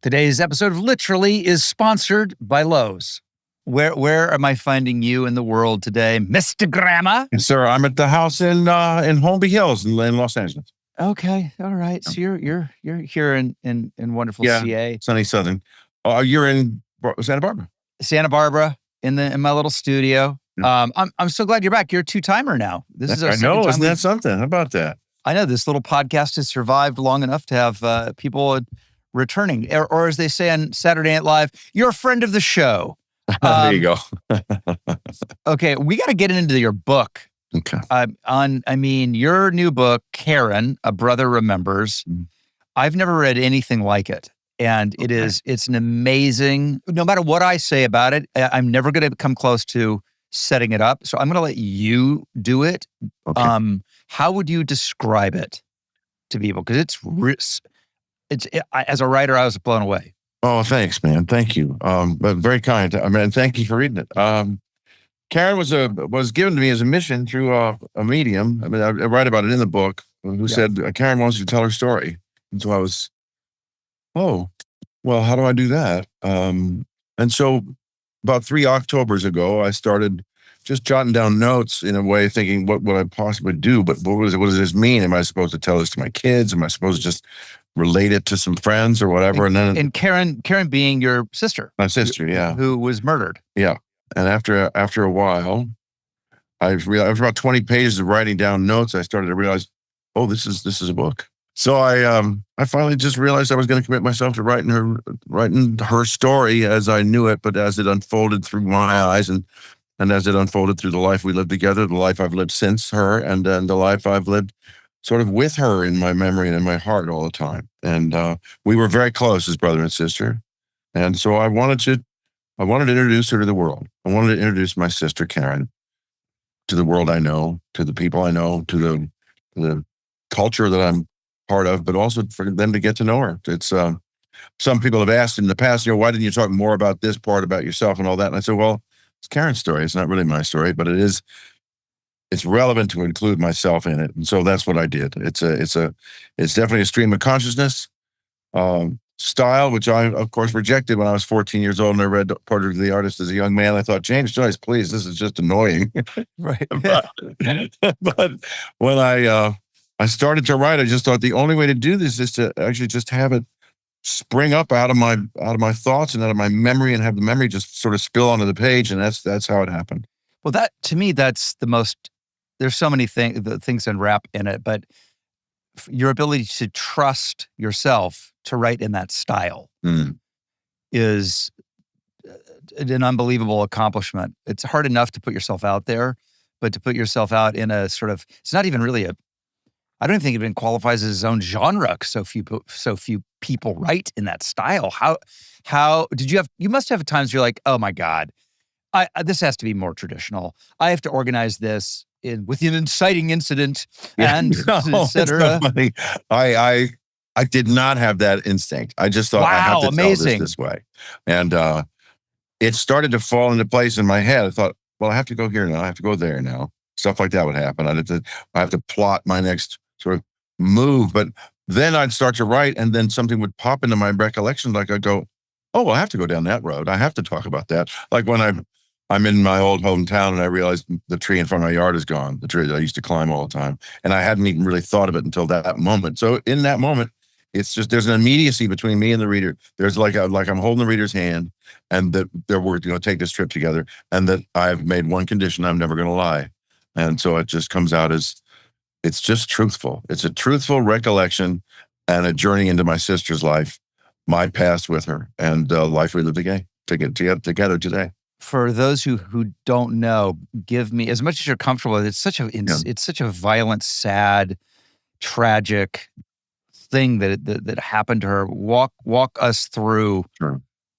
Today's episode of Literally is sponsored by Lowe's. Where am I finding you in the world today, Mr. Grammer? Yes, sir. I'm at the house in Holmby Hills in Los Angeles. Okay, all right. So you're here in wonderful CA, sunny Southern. You're in Santa Barbara. Santa Barbara in my little studio. I'm so glad you're back. You're a two-timer now. This is our second time. Isn't that something? How about that? I know this little podcast has survived long enough to have people returning, or as they say on Saturday Night Live, you're a friend of the show. There you go. Okay, we got to get into your book. Okay. Your new book, Karen, A Brother Remembers. I've never read anything like it. And it's an amazing, no matter what I say about it, I'm never going to come close to setting it up. So I'm going to let you do it. Okay. How would you describe it to people? Because as a writer, I was blown away. Oh, thanks, man. Thank you. But very kind. Thank you for reading it. Karen was given to me as a mission through a medium. I write about it in the book. Who said Karen wants you to tell her story, and so I was, oh, well, how do I do that? And so about 3 Octobers ago, I started just jotting down notes in a way, thinking, what would I possibly do? But what does this mean? Am I supposed to tell this to my kids? Am I supposed to just relate it to some friends or whatever? And Karen being your sister. My sister, yeah. Who was murdered. Yeah. And after a while, I realized after about 20 pages of writing down notes, I started to realize, oh, this is a book. So I finally just realized I was going to commit myself to writing her story as I knew it, but as it unfolded through my eyes and as it unfolded through the life we lived together, the life I've lived since her, and then the life I've lived sort of with her in my memory and in my heart all the time. And we were very close as brother and sister. And so I wanted to introduce her to the world. I wanted to introduce my sister, Karen, to the world I know, to the people I know, to the culture that I'm part of, but also for them to get to know her. It's some people have asked in the past, why didn't you talk more about this part about yourself and all that? And I said, well, it's Karen's story. It's not really my story, but it's relevant to include myself in it. And so that's what I did. It's definitely a stream of consciousness style, which I, of course, rejected when I was 14 years old and I read Portrait of the Artist as a young man. I thought, James Joyce, please, this is just annoying. Right. but when I started to write, I just thought the only way to do this is to actually just have it spring up out of my thoughts and out of my memory, and have the memory just sort of spill onto the page. And that's how it happened. Well, that to me, that's the most. There's so many things unwrap in it, but your ability to trust yourself to write in that style is an unbelievable accomplishment. It's hard enough to put yourself out there, but to put yourself out in a sort of, it's not even really I don't even think it even qualifies as its own genre. So few people write in that style. How did you must have times you're like, oh my God, this has to be more traditional. I have to organize this with an inciting incident et cetera. I did not have that instinct. I just thought, I have to tell this way. And it started to fall into place in my head. I thought, well, I have to go here now. I have to go there now. Stuff like that would happen. I have to plot my next sort of move. But then I'd start to write, and then something would pop into my recollection. Like I'd go, oh, well, I have to go down that road. I have to talk about that. Like when I'm in my old hometown and I realized the tree in front of my yard is gone, the tree that I used to climb all the time. And I hadn't even really thought of it until that moment. So in that moment, it's just, there's an immediacy between me and the reader. There's like I'm holding the reader's hand, and that we're going to take this trip together, and that I've made one condition: I'm never going to lie. And so it just comes out as, it's just truthful. It's a truthful recollection and a journey into my sister's life, my past with her, and the life we live together today. For those who don't know, give me, as much as you're comfortable with, it's such a violent, sad, tragic thing that happened to her. Walk us through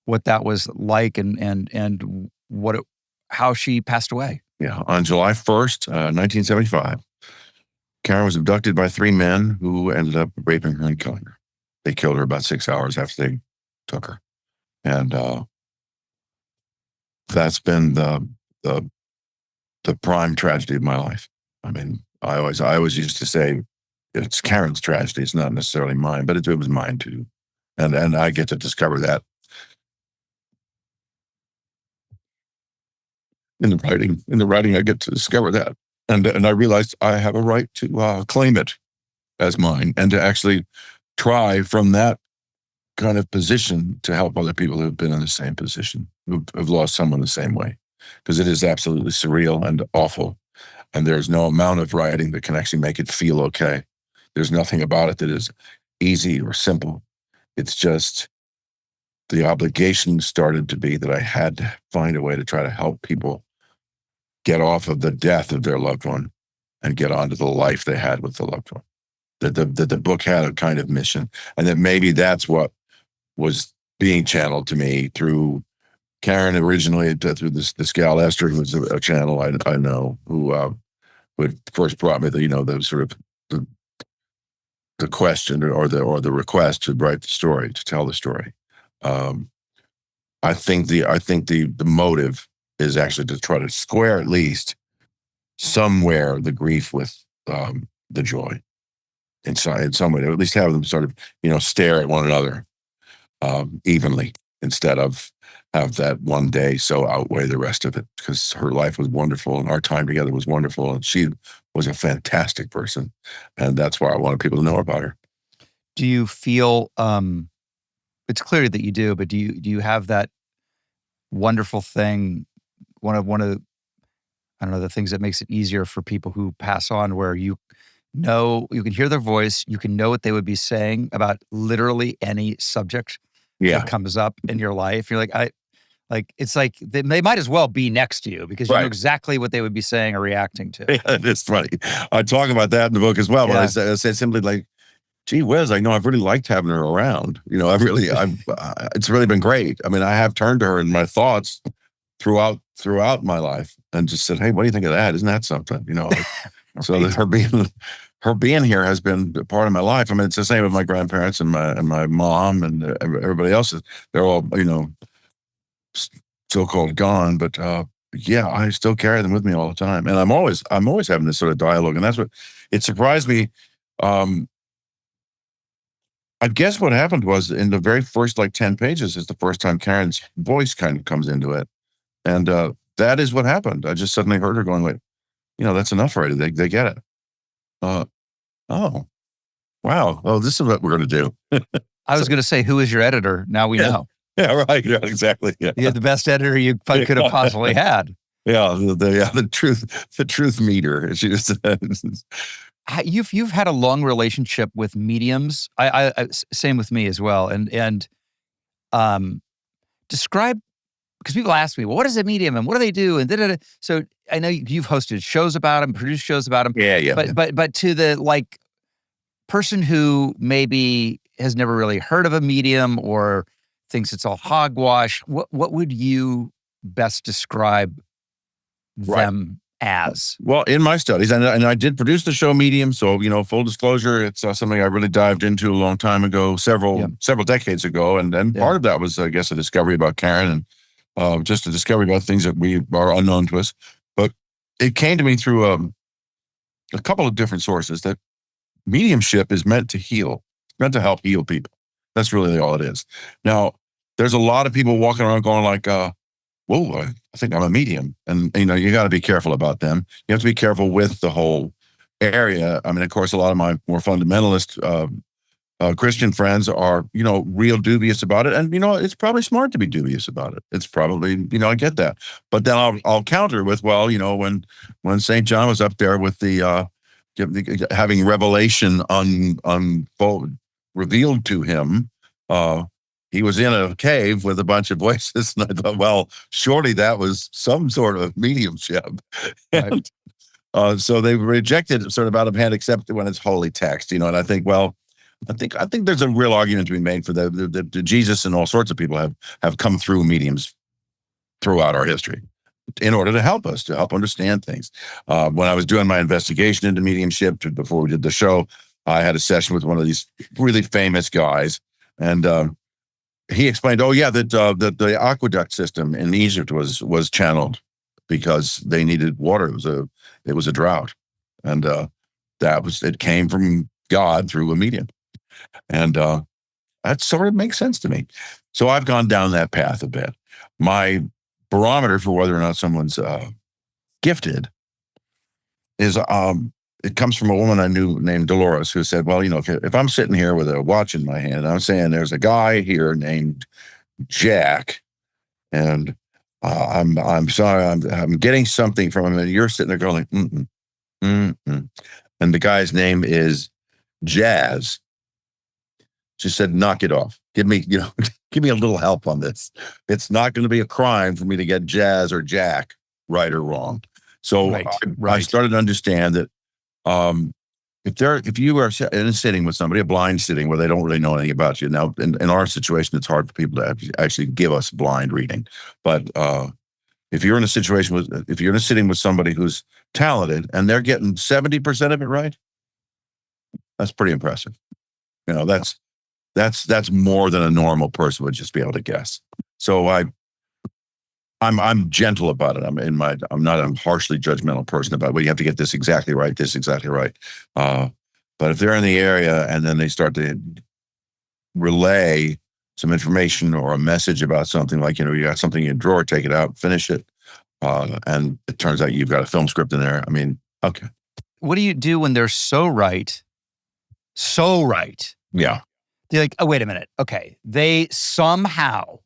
what that was like and how she passed away. Yeah, on July 1st, 1975, Karen was abducted by 3 men who ended up raping her and killing her. They killed her about 6 hours after they took her, and that's been the prime tragedy of my life. I mean, I always used to say it's Karen's tragedy. It's not necessarily mine, but it was mine too. And I get to discover that in the writing. In the writing, I get to discover that. And I realized I have a right to claim it as mine and to actually try from that kind of position to help other people who've been in the same position, who've lost someone the same way. Because it is absolutely surreal and awful. And there's no amount of writing that can actually make it feel okay. There's nothing about it that is easy or simple. It's just the obligation started to be that I had to find a way to try to help people get off of the death of their loved one and get onto the life they had with the loved one. That the book had a kind of mission, and that maybe that's what was being channeled to me through Karen originally, through this gal Esther, who was a channel I know, who first brought me the sort of the question or the request to write the story, to tell the story. I think the motive is actually to try to square at least somewhere the grief with the joy in some way, or at least have them sort of stare at one another evenly, instead of have that one day so outweigh the rest of it, because her life was wonderful and our time together was wonderful, and she was a fantastic person, and that's why I wanted people to know about her. Do you feel it's clear that you do, but do you have that wonderful thing, one of I don't know, the things that makes it easier for people who pass on, where you can hear their voice, you can know what they would be saying about literally any subject that comes up in your life. You're like, it's like they might as well be next to you, because you know exactly what they would be saying or reacting to. Yeah, it's funny. I talk about that in the book as well. When I say simply like, gee whiz, I know I've really liked having her around. It's really been great. I mean, I have turned to her in my thoughts throughout my life and just said, hey, what do you think of that? Isn't that something? Right. So that her being here has been a part of my life. I mean, it's the same with my grandparents and my mom and everybody else. They're all, so-called gone, but I still carry them with me all the time. And I'm always having this sort of dialogue. And that's what it surprised me. I guess what happened was, in the very first 10 pages is the first time Karen's voice kind of comes into it. And that is what happened. I just suddenly heard her going, wait, that's enough already. They get it. Oh, wow. Oh, this is what we're going to do. I was going to say, who is your editor? Now we know. Yeah, right. Yeah, exactly. Yeah. You're the best editor you could have possibly had. Yeah, the truth meter. You've had a long relationship with mediums. I same with me as well. And describe, because people ask me, well, what is a medium and what do they do? And da-da-da. So I know you've hosted shows about them, produced shows about them. Yeah. But to the person who maybe has never really heard of a medium or thinks it's all hogwash, what would you best describe them as? Well, in my studies, and I did produce the show Medium, so full disclosure, it's something I really dived into a long time ago, several decades ago, and then part of that was, I guess, a discovery about Karen and just a discovery about things that we are unknown to us. But it came to me through a couple of different sources that mediumship is meant to heal, meant to help heal people. That's really all it is. Now, there's a lot of people walking around going like, whoa, I think I'm a medium. And, you got to be careful about them. You have to be careful with the whole area. I mean, of course, a lot of my more fundamentalist Christian friends are, real dubious about it. And, it's probably smart to be dubious about it. It's probably, I get that. But then I'll counter with, well, when St. John was up there with the having revelation unfold, revealed to him, he was in a cave with a bunch of voices, and I thought, well, surely that was some sort of mediumship. Right. And so they rejected it sort of out of hand, except when it's holy text, And I think, well, I think there's a real argument to be made for that Jesus and all sorts of people have come through mediums throughout our history in order to help us, to help understand things. When I was doing my investigation into mediumship before we did the show, I had a session with one of these really famous guys, and he explained, that the aqueduct system in Egypt was channeled because they needed water. It was a drought, and it came from God through a medium. And that sort of makes sense to me. So I've gone down that path a bit. My barometer for whether or not someone's gifted is it comes from a woman I knew named Dolores, who said, well, if I'm sitting here with a watch in my hand, and I'm saying there's a guy here named Jack, and I'm sorry, I'm getting something from him, and you're sitting there going like, and the guy's name is Jazz. She said, knock it off. Give me a little help on this. It's not going to be a crime for me to get Jazz or Jack right or wrong. So I started to understand that if you are in a sitting with somebody, a blind sitting where they don't really know anything about you. Now, in our situation, it's hard for people to actually give us blind reading. But if you're in a sitting with somebody who's talented and they're getting 70% of it right, that's pretty impressive. That's more than a normal person would just be able to guess. So I'm gentle about it. I'm not a harshly judgmental person about it. Well, you have to get this exactly right, this exactly right. But if they're in the area and then they start to relay some information or a message about something, like, you got something in your drawer, take it out, finish it. And it turns out you've got a film script in there. I mean, okay. What do you do when they're so right? So right. Yeah. They're like, oh, wait a minute. Okay. They somehow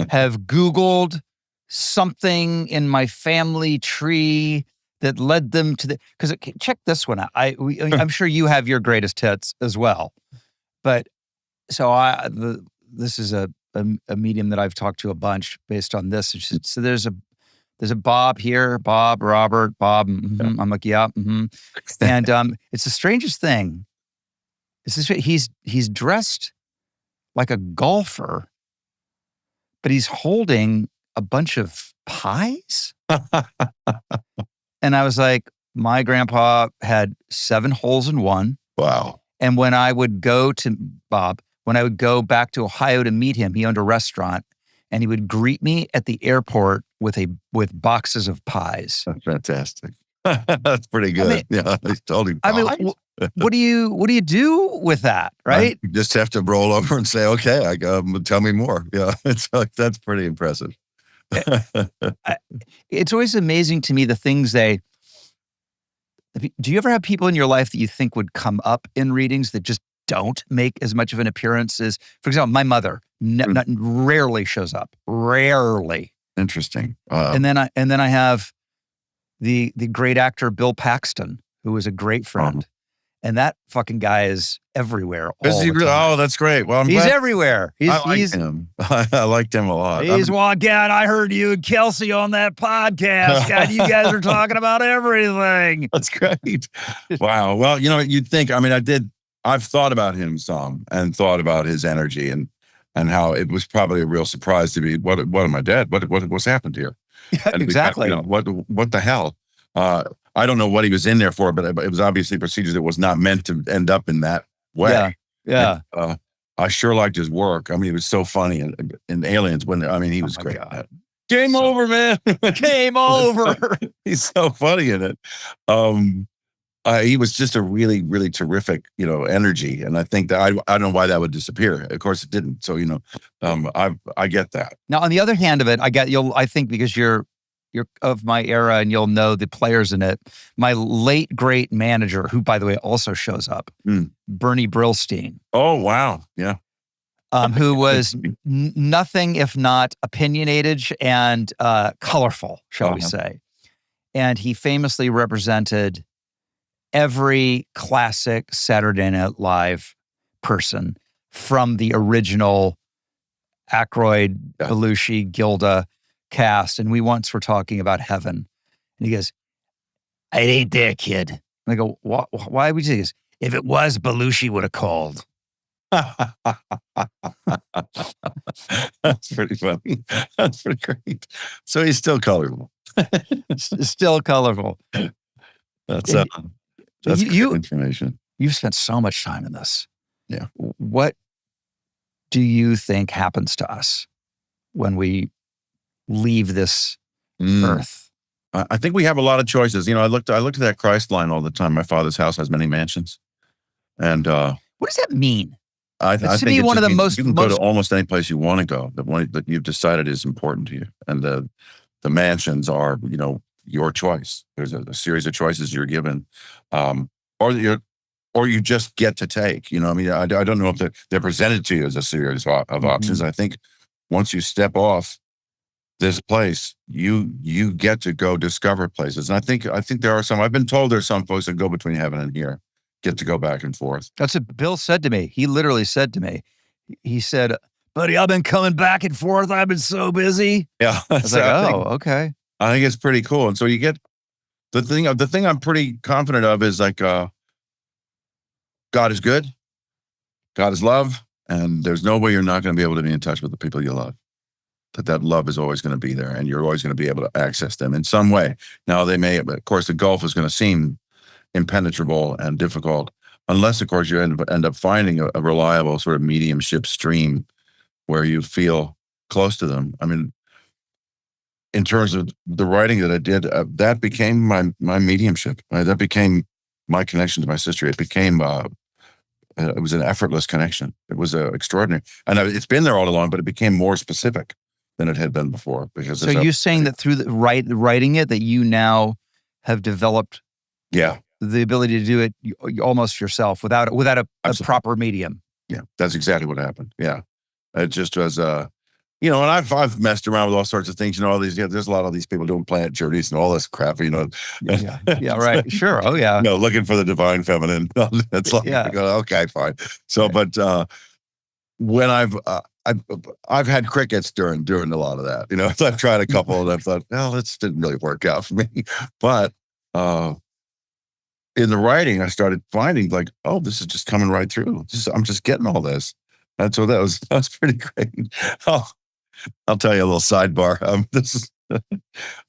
have Googled something in my family tree that led them to because check this one out. I'm sure you have your greatest hits as well. But so this is a medium that I've talked to a bunch based on this. So there's a Bob here, Bob, Robert, Bob. Mm-hmm. I'm like, yeah. Mm-hmm. And it's the strangest thing. He's dressed like a golfer, but he's holding a bunch of pies. And I was like, my grandpa had 7 holes in one. Wow. And when I would go back to Ohio to meet him, he owned a restaurant, and he would greet me at the airport with boxes of pies. That's fantastic. That's pretty good. I mean, he's totally pies. I mean, what do you do with that, right? You just have to roll over and say, okay, tell me more. Yeah, that's pretty impressive. It's always amazing to me the things do you ever have people in your life that you think would come up in readings that just don't make as much of an appearance as, for example, my mother rarely shows up. Rarely. Interesting. And then I have the great actor Bill Paxton, who was a great friend. And that fucking guy is everywhere. Is he really? Oh, that's great. Well, he's everywhere. I liked him. I liked him a lot. God, I heard you and Kelsey on that podcast. God, you guys are talking about everything. That's great. Wow. Well, you'd think, I've thought about him some and thought about his energy and how it was probably a real surprise to me. What am I dead? What's happened here? Yeah, exactly. What the hell? I don't know what he was in there for, but it was obviously a procedure that was not meant to end up in that way. Yeah. And, I sure liked his work. I mean, he was so funny in Aliens he was great. God. Game over, man. Game over. He's so funny in it. He was just a really, really terrific, energy. And I think that I don't know why that would disappear. Of course it didn't. So, I get that. Now, on the other hand of it, I think because you're of my era and you'll know the players in it. My late great manager, who by the way also shows up, Bernie Brillstein. Oh, wow. Yeah. Who was nothing if not opinionated and colorful, shall we say. And he famously represented every classic Saturday Night Live person from the original Aykroyd, Belushi, Gilda cast. And we once were talking about heaven. And he goes, "It ain't there, kid." And I go, why would you do this? "If it was, Belushi would have called." That's pretty funny. That's pretty great. So he's still colorful. Still colorful. That's good information. You've spent so much time in this. Yeah. What do you think happens to us when we leave this earth? I think we have a lot of choices. I looked at that Christ line all the time. My father's house has many mansions. And what does that mean? I It's to think me it one of just the means you can go to most. almost any place you want to go. The one that you've decided is important to you, and the mansions are, your choice. There's a series of choices you're given, or you just get to take. I mean, I don't know if they're presented to you as a series of options. I think once you step off this place, you get to go discover places. And I think there are some. I've been told there's some folks that go between heaven and here, get to go back and forth. That's what Bill said to me. He literally said to me, he said, "Buddy, I've been coming back and forth. I've been so busy." Yeah, I was like, "Oh, okay." I think it's pretty cool. And so you get the thing I'm pretty confident of is like, God is good, God is love, and there's no way you're not going to be able to be in touch with the people you love. That love is always going to be there, and you're always going to be able to access them in some way. Now they may, of course, the gulf is going to seem impenetrable and difficult, unless, of course, you end up finding a reliable sort of mediumship stream where you feel close to them. I mean, in terms of the writing that I did, that became my mediumship. That became my connection to my sister. It became it was an effortless connection. It was extraordinary, and it's been there all along. But it became more specific than it had been before. Because so you're saying that through writing it, that you now have developed, the ability to do it almost yourself without a proper medium. Yeah, that's exactly what happened. Yeah, it just was. And I've messed around with all sorts of things. All these. There's a lot of these people doing planet journeys and all this crap. Yeah, right. Sure. Oh, yeah. Looking for the divine feminine. It's like, okay, fine. So, but when I've had crickets during a lot of that. So I've tried a couple and I've thought, well, this didn't really work out for me. But in the writing, I started finding like, oh, this is just coming right through. I'm just getting all this. And so that was pretty great. I'll tell you a little sidebar. This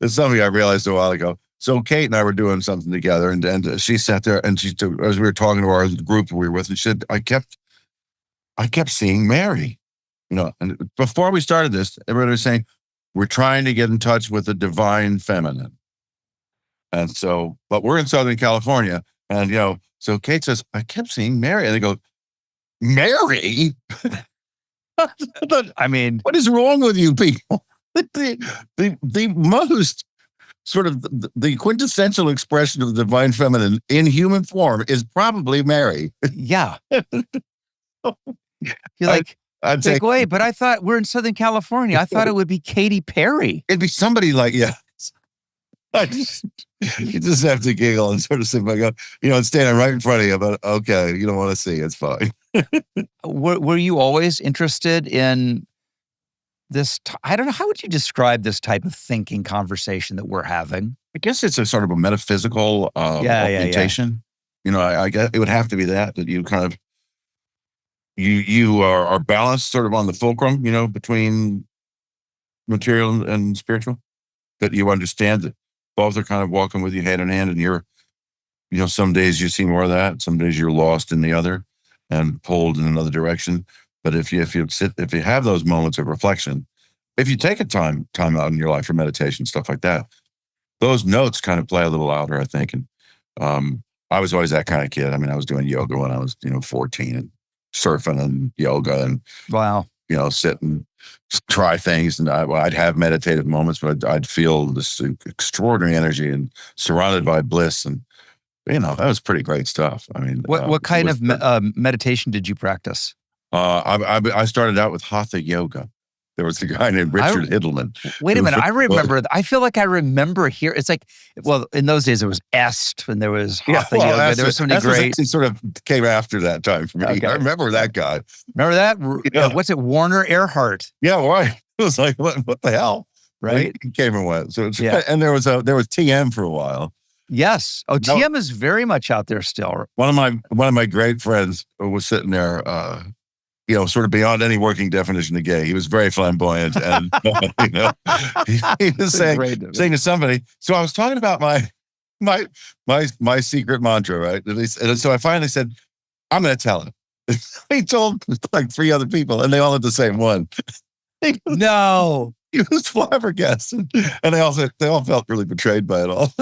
is something I realized a while ago. So Kate and I were doing something together, and she sat there and as we were talking to our group we were with, and she said, I kept seeing Mary. And before we started this, everybody was saying, we're trying to get in touch with the divine feminine. And so, but we're in Southern California, and so Kate says, I kept seeing Mary, and they go, Mary? I mean, what is wrong with you people? The most sort of the quintessential expression of the divine feminine in human form is probably Mary. Yeah. You're like, I'd say, wait, but I thought we're in Southern California. I thought it would be Katy Perry. It'd be somebody like, you just have to giggle and sort of sit back up, and standing right in front of you, but okay, you don't want to see, it's fine. Were you always interested in this? I don't know. How would you describe this type of thinking conversation that we're having? I guess it's a sort of a metaphysical orientation. I guess it would have to be that you kind of, you are balanced sort of on the fulcrum, between material and spiritual, that you understand that both are kind of walking with you hand in hand, and you're, some days you see more of that, some days you're lost in the other and pulled in another direction. But if you have those moments of reflection, if you take a time out in your life for meditation, stuff like that, those notes kind of play a little louder, I think. And I was always that kind of kid. I mean, I was doing yoga when I was, 14, and surfing and yoga, and wow, sit and try things. And I'd have meditative moments, but I'd feel this extraordinary energy and surrounded by bliss. And, that was pretty great stuff. I mean, what kind of meditation did you practice? I started out with Hatha yoga. There was a guy named Richard Hiddleman. Wait a minute. I remember. I feel like I remember here. It's like, well, in those days it was Est, and there was Hatha yoga. There was something great. It sort of came after that time for me. Okay. I remember that guy. Remember that? Yeah. What's it? Warner Earhart. Yeah, right. It was like, what the hell? Right. He came and went. So and there was TM for a while. Yes. Oh, TM is very much out there still. One of my great friends was sitting there, sort of beyond any working definition of gay. He was very flamboyant, and he was saying to somebody. So I was talking about my secret mantra, right? And so I finally said, I'm going to tell him. He told like 3 other people, and they all had the same one. No. He was flabbergasted, and they all felt really betrayed by it all.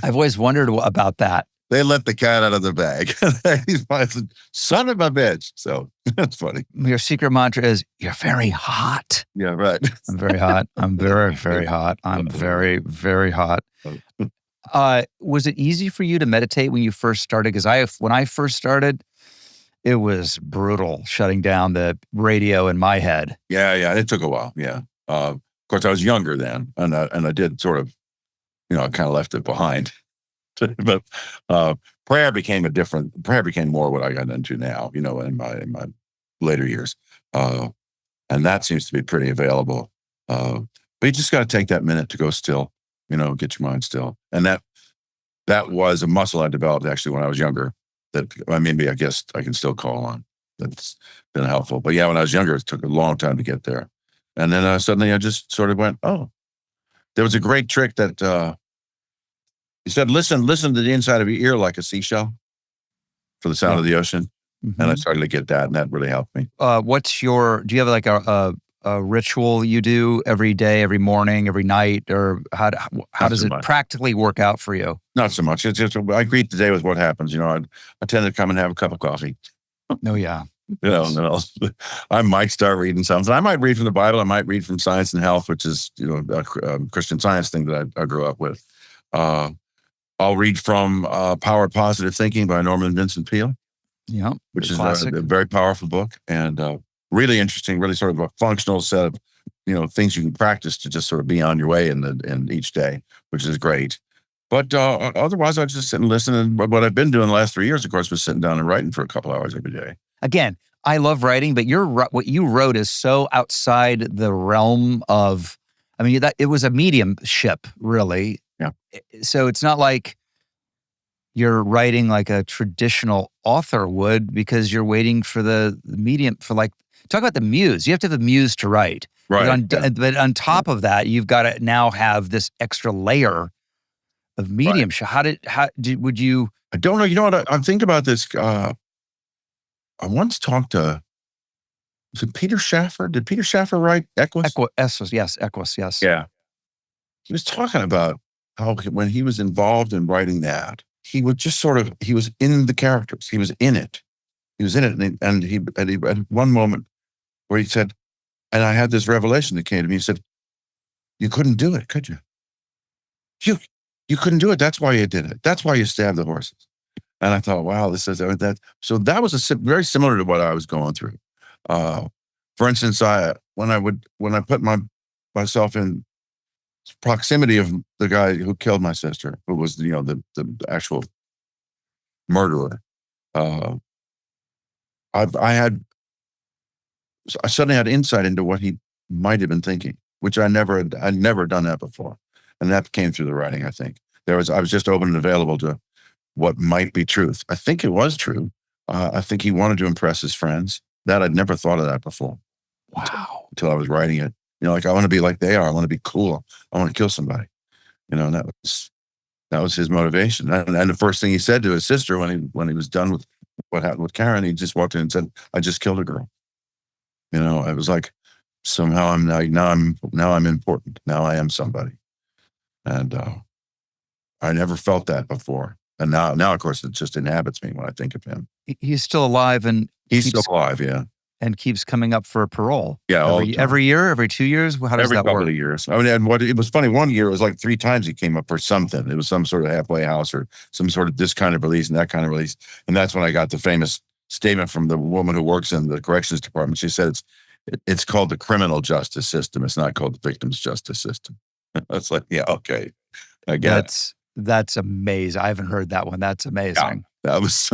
I've always wondered about that. they let the cat out of the bag. He's my son of a bitch. So that's funny. Your secret mantra is, you're very hot. Yeah, right. I'm very hot. I'm very, very hot. I'm very, very hot. Was it easy for you to meditate when you first started? Because when I first started, it was brutal shutting down the radio in my head. Yeah. It took a while. Yeah. Of course, I was younger then, and I did sort of, I kind of left it behind. But prayer became more what I got into now, in my later years. And that seems to be pretty available. But you just got to take that minute to go still, get your mind still. And that was a muscle I developed actually when I was younger that maybe I guess I can still call on. That's been helpful. But yeah, when I was younger, it took a long time to get there. And then suddenly I just sort of went, oh, there was a great trick that he said, listen to the inside of your ear like a seashell for the sound of the ocean. Mm-hmm. And I started to get that, and that really helped me. Do you have like a ritual you do every day, every morning, every night, or how does it practically work out for you? Not so much. It's just, I greet the day with what happens. I tend to come and have a cup of coffee. Oh, yeah. I might start reading something. I might read from the Bible. I might read from Science and Health, which is, a Christian Science thing that I grew up with. I'll read from Power of Positive Thinking by Norman Vincent Peale. Yeah, which is a very powerful book, and really interesting, really sort of a functional set of, things you can practice to just sort of be on your way in each day, which is great. But otherwise, I just sit and listen. And what I've been doing the last 3 years, of course, was sitting down and writing for a couple hours every day. Again, I love writing, but what you wrote is so outside the realm of, it was a mediumship, really. Yeah. So it's not like you're writing like a traditional author would, because you're waiting for the medium talk about the muse. You have to have a muse to write. Right. But on top of that, you've got to now have this extra layer of mediumship. Right. Would you? I don't know. You know what? I'm thinking about this. I once talked to, was it Peter Schaffer? Did Peter Schaffer write Equus? Equus, yes. Yeah. He was talking about how when he was involved in writing that, he would just he was in the characters. He was in it. And he had one moment where he said, and I had this revelation that came to me. He said, you couldn't do it, could you? You couldn't do it. That's why you did it. That's why you stabbed the horses. And I thought, wow, this is that. So that was very similar to what I was going through. For instance, when I put myself in proximity of the guy who killed my sister, who was the actual murderer, I suddenly had insight into what he might have been thinking, which I'd never done that before, and that came through the writing. I think I was just open and available to what might be truth. I think it was true. I think he wanted to impress his friends. That I'd never thought of that before. Wow! Until I was writing it. Like I want to be like they are. I want to be cool. I want to kill somebody. And that was his motivation. And the first thing he said to his sister when he was done with what happened with Karen, he just walked in and said, "I just killed a girl." It was like somehow I'm important. Now I am somebody, and I never felt that before. And now of course it just inhabits me when I think of him. He's still alive, and he's still alive, yeah. And keeps coming up for parole. Yeah, every year, every 2 years. How does that work? Every couple of years. And it was funny. One year it was like 3 times he came up for something. It was some sort of halfway house or some sort of this kind of release and that kind of release. And that's when I got the famous statement from the woman who works in the corrections department. She said it's called the criminal justice system. It's not called the victim's justice system. That's like, yeah, okay, I get it. That's amazing. I haven't heard that one. That's amazing. Yeah, that was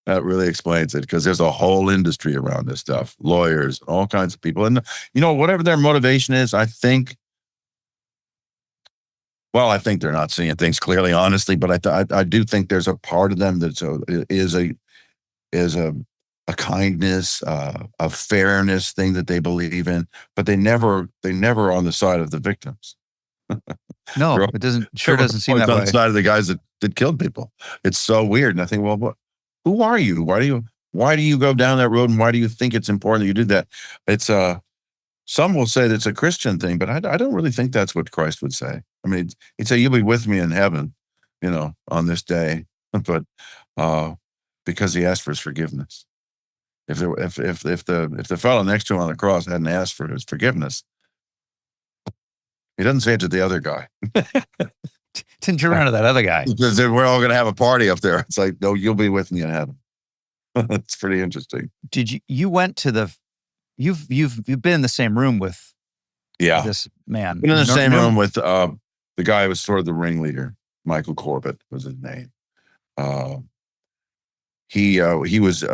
that really explains it, because there's a whole industry around this stuff, lawyers, all kinds of people. And, whatever their motivation is, I think they're not seeing things clearly, honestly, but I do think there's a part of them that is a kindness, a fairness thing that they believe in, but they never are on the side of the victims. No, it doesn't seem that way. On the side of the guys that killed people. It's so weird. And I think, well, who are you? Why do you go down that road, and why do you think it's important that you do that? It's some will say that it's a Christian thing, but I don't really think that's what Christ would say. I mean, he'd say, "You'll be with me in heaven," on this day, but because he asked for his forgiveness. If the fellow next to him on the cross hadn't asked for his forgiveness, he doesn't say it to the other guy. Didn't turn around to that other guy. Because we're all going to have a party up there. It's like, no, you'll be with me in heaven. It's pretty interesting. You went to you've been in the same room with this man. Been in the same room with the guy who was sort of the ringleader. Michael Corbett was his name. He was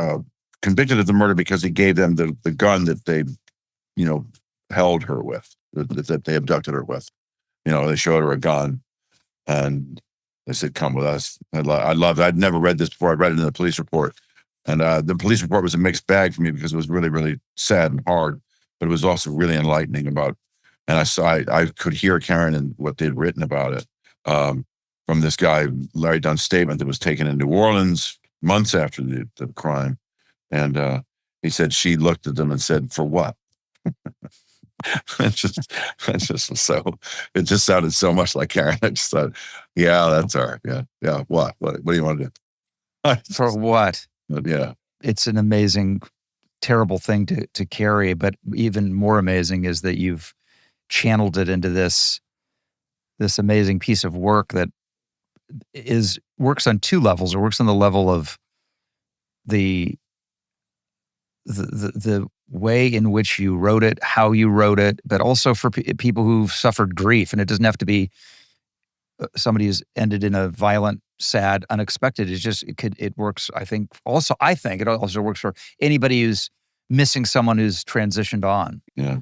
convicted of the murder because he gave them the gun that they, held her with, that they abducted her with. They showed her a gun, and they said, "Come with us." I loved it. I'd never read this before. I read it in the police report, and the police report was a mixed bag for me because it was really, really sad and hard, but it was also really enlightening about. And I could hear Karen and what they'd written about it from this guy, Larry Dunn's statement that was taken in New Orleans months after the crime. And he said she looked at them and said, "For what?" It just sounded so much like Karen. I just thought, yeah, that's her. Yeah. What do you want to do? For what? Yeah. It's an amazing, terrible thing to carry, but even more amazing is that you've channeled it into this amazing piece of work that works on two levels. It works on the level of the way in which you wrote it, how you wrote it, but also for people who've suffered grief. And it doesn't have to be somebody who's ended in a violent, sad, unexpected. It works. I think it also works for anybody who's missing someone who's transitioned on. Yeah.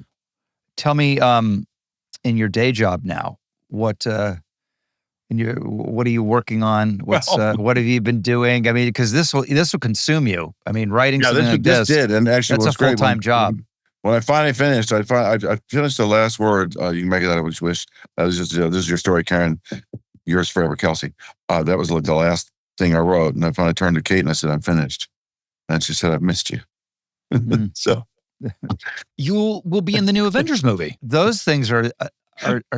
Tell me, in your day job now, what are you working on? What have you been doing? I mean, because this will consume you. I mean, writing something like this did, and actually, that's a full-time job. When I finally finished, I finished the last word. You can make it out what you wish. This is your story, Karen. Yours forever, Kelsey. That was like the last thing I wrote, and I finally turned to Kate and I said, "I'm finished." And she said, "I've missed you." Mm-hmm. So you will be in the new Avengers movie. Those things are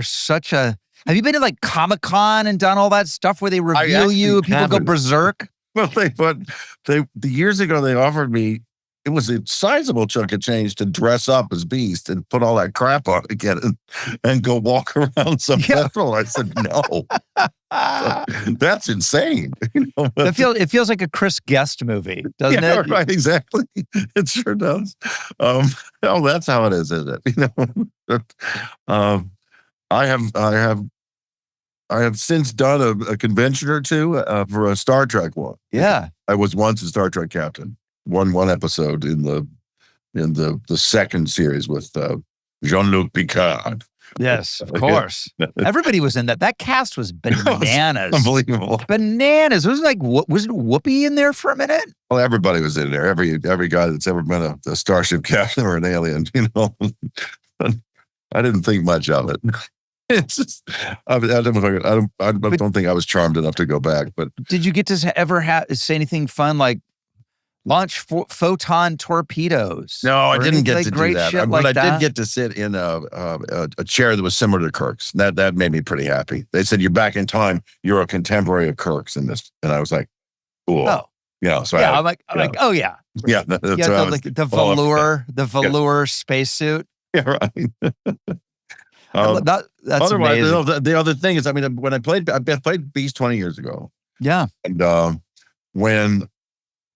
such a. Have you been to like Comic-Con and done all that stuff where they reveal you? People go berserk. Well, the years ago they offered me. It was a sizable chunk of change to dress up as Beast and put all that crap on again and go walk around some festival. I said, no, that's insane. It feels like a Chris Guest movie, doesn't it? Right, exactly. It sure does. That's how it is, isn't it? I have since done a convention or two for a Star Trek one. Yeah, I was once a Star Trek captain. One episode in the second series with Jean-Luc Picard. Yes, of course. Everybody was in that. That cast was bananas. Unbelievable. Bananas. Was it Whoopi in there for a minute? Well, everybody was in there. Every guy that's ever been a starship captain or an alien, I didn't think much of it. It's just, I don't think I was charmed enough to go back. But did you get to ever say anything fun like launch photon torpedoes? No, I didn't get to do that. But I did get to sit in a chair that was similar to Kirk's. That made me pretty happy. They said, "You're back in time. You're a contemporary of Kirk's in this," and I was like, "Cool." Oh, so I'm like, oh yeah, yeah. That's the velour spacesuit. Yeah, right. That's otherwise, amazing. The other thing is, I mean, when I played Beast 20 years ago. Yeah, and when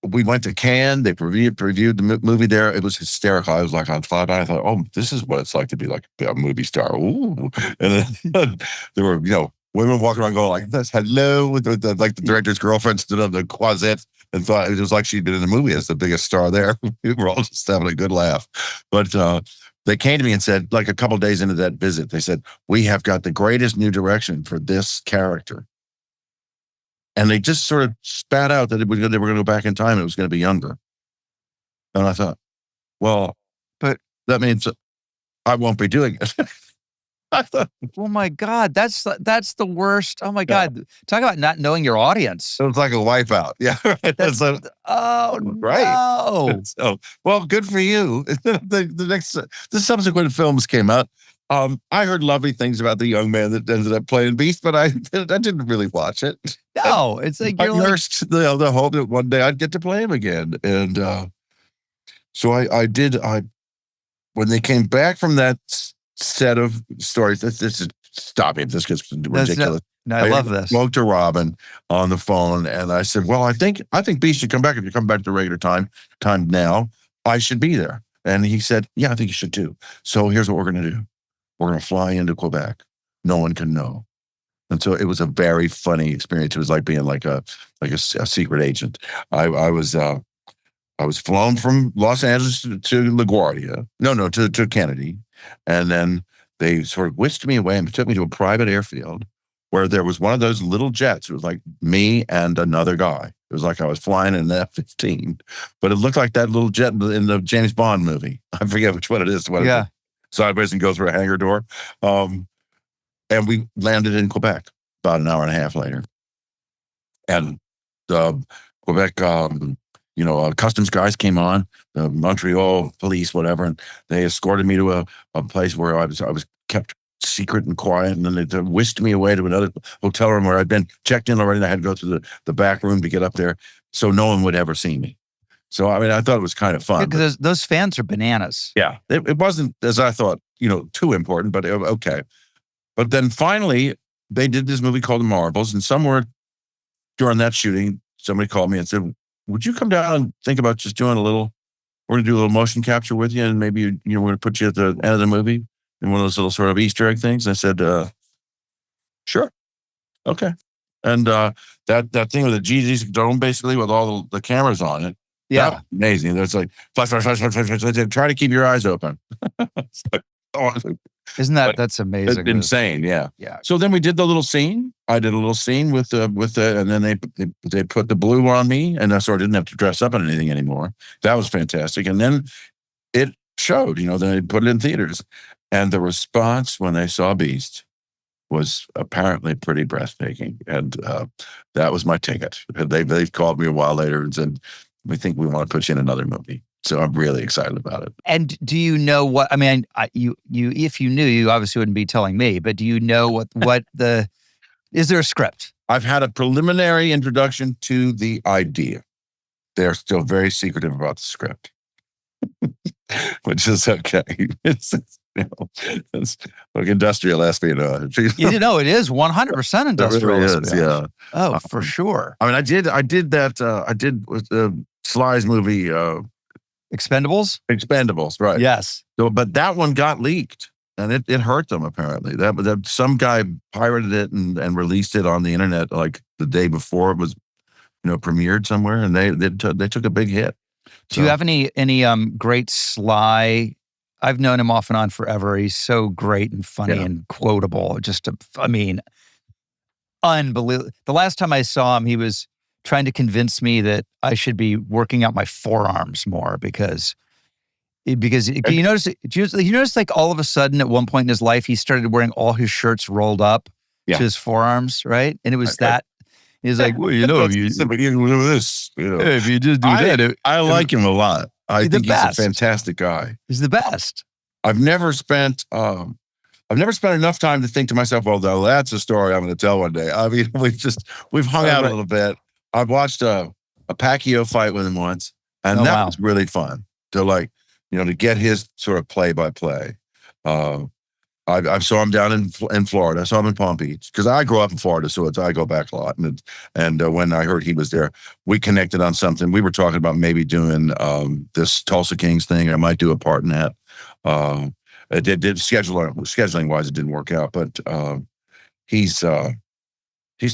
we went to Cannes, they previewed the movie there. It was hysterical. I was like on cloud nine. I thought, oh, this is what it's like to be like a movie star. Ooh. And then there were, women walking around going like this, hello, like the director's girlfriend stood on the closet and thought it was like she'd been in the movie as the biggest star there. We were all just having a good laugh. But they came to me and said, like a couple of days into that visit, they said, "We have got the greatest new direction for this character." And they just sort of spat out that they were going to go back in time and it was going to be younger. And I thought, well, but that means I won't be doing it. I thought, oh my God, that's the worst. Oh my God. Talk about not knowing your audience. It was like a wipeout. Yeah. Right. Right. No. So, well, good for you. The subsequent films came out. I heard lovely things about the young man that ended up playing Beast, but I didn't really watch it. No, it's like I you're like, nursed the hope that one day I'd get to play him again. And so I did. When they came back from that set of stories, this is stop it. This gets ridiculous. No, I love this. Spoke to Robin on the phone, and I said, "Well, I think Beast should come back. If you come back to regular time now, I should be there." And he said, "Yeah, I think you should too. So here's what we're going to do. We're going to fly into Quebec. No one can know." And so it was a very funny experience. It was like being like a secret agent. I was flown from Los Angeles to LaGuardia. No, to Kennedy. And then they sort of whisked me away and took me to a private airfield where there was one of those little jets. It was like me and another guy. It was like I was flying in an F-15, but it looked like that little jet in the James Bond movie. I forget which one it is. Yeah. Sideways and go through a hangar door. And we landed in Quebec about an hour and a half later. And Quebec, customs guys came on, the Montreal police, whatever, and they escorted me to a place where I was kept secret and quiet, and then they whisked me away to another hotel room where I'd been checked in already, and I had to go through the back room to get up there, so no one would ever see me. So, I mean, I thought it was kind of fun. Because those fans are bananas. Yeah, it wasn't, as I thought, too important, but okay. But then finally, they did this movie called The Marbles, and somewhere during that shooting, somebody called me and said, "Would you come down and think about just doing we're going to do a little motion capture with you, and maybe, we're going to put you at the end of the movie in one of those little sort of Easter egg things?" I said, "Sure. Okay." And that thing with the GG's dome, basically, with all the cameras on it. Yeah. That was amazing. There's like, flash, flash, flash, flash, flash, flash. Try to keep your eyes open. It's like, Isn't that's amazing? It's insane. Yeah. Yeah. So then we did the little scene. I did a little scene with and then they put the blue on me, and I sort of didn't have to dress up in anything anymore. That was fantastic. And then it showed, then they put it in theaters, and the response when they saw Beast was apparently pretty breathtaking. And that was my ticket. They called me a while later and said, "We think we want to put you in another movie." So I'm really excited about it. And do you know what? I mean, you if you knew, you obviously wouldn't be telling me. But do you know what is there a script? I've had a preliminary introduction to the idea. They're still very secretive about the script, which is okay. It's like industrial espionage. It is 100% industrial It really espionage. is, yeah. Oh, for sure. I mean, I did that. I did with the Sly's movie. Expendables, right? Yes. So, but that one got leaked, and it hurt them apparently. That some guy pirated it and released it on the internet like the day before it was, premiered somewhere, and they took a big hit. Do you have any great Sly? I've known him off and on forever. He's so great and funny and quotable. Unbelievable. The last time I saw him, he was trying to convince me that I should be working out my forearms more because you notice like all of a sudden at one point in his life he started wearing all his shirts rolled up to his forearms, right? And it was he's like, well, if you do this, if you just do that, I like him a lot. I think he's a fantastic guy. He's the best. I've never spent enough time to think to myself, well, that's a story I'm going to tell one day. I mean, we've hung out a little bit. I've watched a Pacquiao fight with him once, and that was really fun to to get his sort of play-by-play. I saw him down in Florida. I saw him in Palm Beach because I grew up in Florida, so I go back a lot. And when I heard he was there, we connected on something. We were talking about maybe doing this Tulsa Kings thing. I might do a part in that. It did scheduling wise, it didn't work out, but he's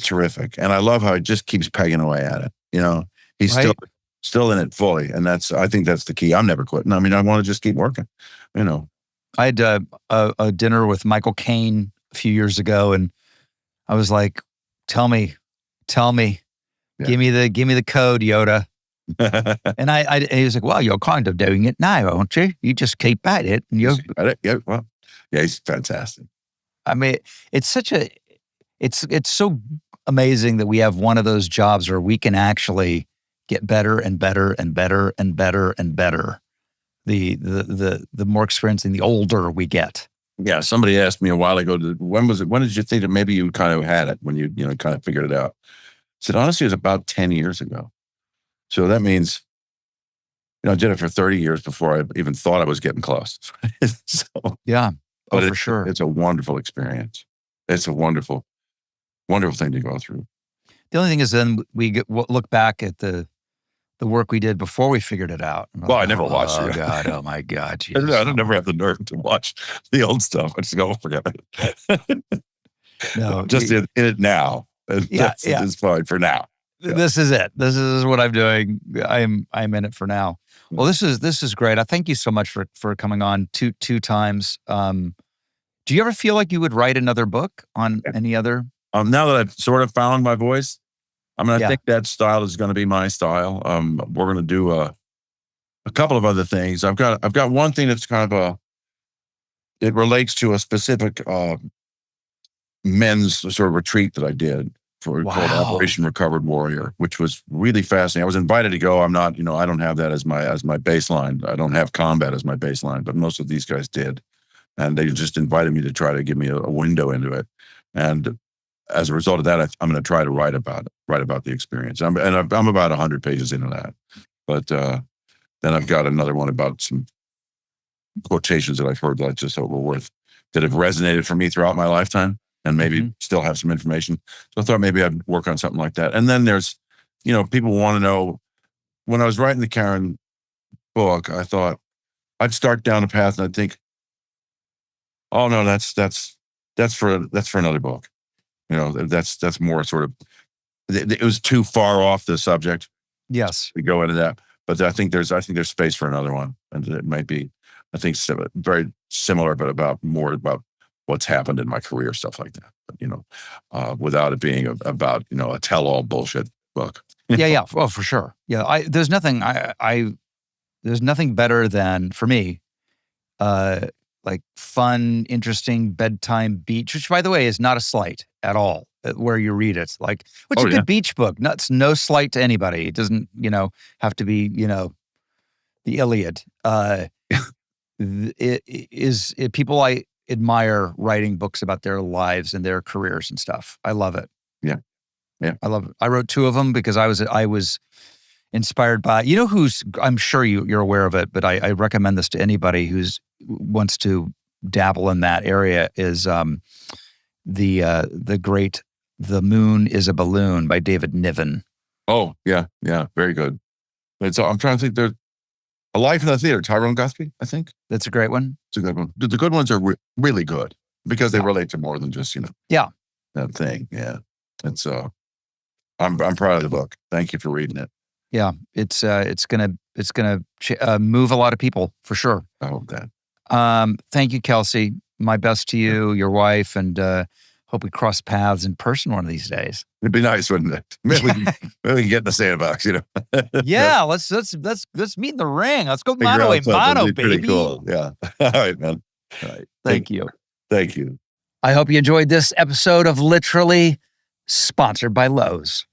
terrific, and I love how he just keeps pegging away at it. He's still in it fully, and I think that's the key. I'm never quitting. I mean, I want to just keep working. I had a dinner with Michael Caine a few years ago, and I was like, "Tell me, give me the code, Yoda." And he was like, "Well, you're kind of doing it now, aren't you? You just keep at it." And he's fantastic. I mean, it's so amazing that we have one of those jobs where we can actually get better and better and better and better and better. The more experience and the older we get. Yeah, somebody asked me a while ago, when did you think that maybe you kind of had it, when you kind of figured it out? I said, honestly, it was about 10 years ago. So that means, I did it for 30 years before I even thought I was getting close. So, Yeah. Oh, but for sure. it's a wonderful experience. It's a wonderful, wonderful thing to go through. The only thing is then look back at the work we did before we figured it out. Well, I never watched it. Oh God, oh my God. I Jesus. don't never have the nerve to watch the old stuff. I just go, forget it. No, I'm just in it now. It's fine for now. Yeah. This is it. This is what I'm doing. I'm in it for now. Well, this is great. I thank you so much for coming on two times. Do you ever feel like you would write another book on any other? Now that I've sort of found my voice, I Yeah. think that style is going to be my style. We're going to do a couple of other things. I've got one thing that's kind of it relates to a specific men's sort of retreat that I did called Operation Recovered Warrior, which was really fascinating. I was invited to go. I'm not, I don't have that as my baseline. I don't have combat as my baseline, but most of these guys did. And they just invited me to try to give me a window into it. And as a result of that, I'm going to try to write about the experience. I'm about 100 pages into that. But then I've got another one about some quotations that I've heard that I just thought were that have resonated for me throughout my lifetime, and maybe still have some information. So I thought maybe I'd work on something like that. And then there's, people want to know, when I was writing the Karen book, I thought I'd start down a path and I'd think, oh no, that's for another book. That's more sort of, it was too far off the subject. Yes. To go into that. But I think there's space for another one. And it might be, I think, very similar, but more about what's happened in my career, stuff like that. But, without it being about, a tell-all bullshit book. Yeah. Oh, for sure. Yeah. There's nothing, there's nothing better than, for me, like fun, interesting bedtime beach, which by the way is not a slight at all where you read it. Like, what's a good beach book? No slight to anybody. It doesn't, have to be, the Iliad. People I admire writing books about their lives and their careers and stuff. I love it. Yeah. I love it. I wrote 2 of them because I was inspired by, I'm sure you're aware of it, but I recommend this to anybody who's wants to dabble in that area, is the great The Moon is a Balloon by David Niven. Oh, yeah. Very good. I'm trying to think, there's A Life in the Theater, Tyrone Guthrie, I think. That's a great one. It's a good one. The good ones are really good because they relate to more than just, that thing. Yeah. It's, I'm proud of the book. Thank you for reading it. Yeah. It's gonna move a lot of people for sure. I hope that. Thank you, Kelsey. My best to you, your wife, and hope we cross paths in person one of these days. It'd be nice, wouldn't it? Maybe we can get in the sandbox, Yeah, let's meet in the ring. Let's go mano a mano, baby. Pretty cool. Yeah. All right, man. All right. Thank you. Thank you. I hope you enjoyed this episode of Literally, sponsored by Lowe's.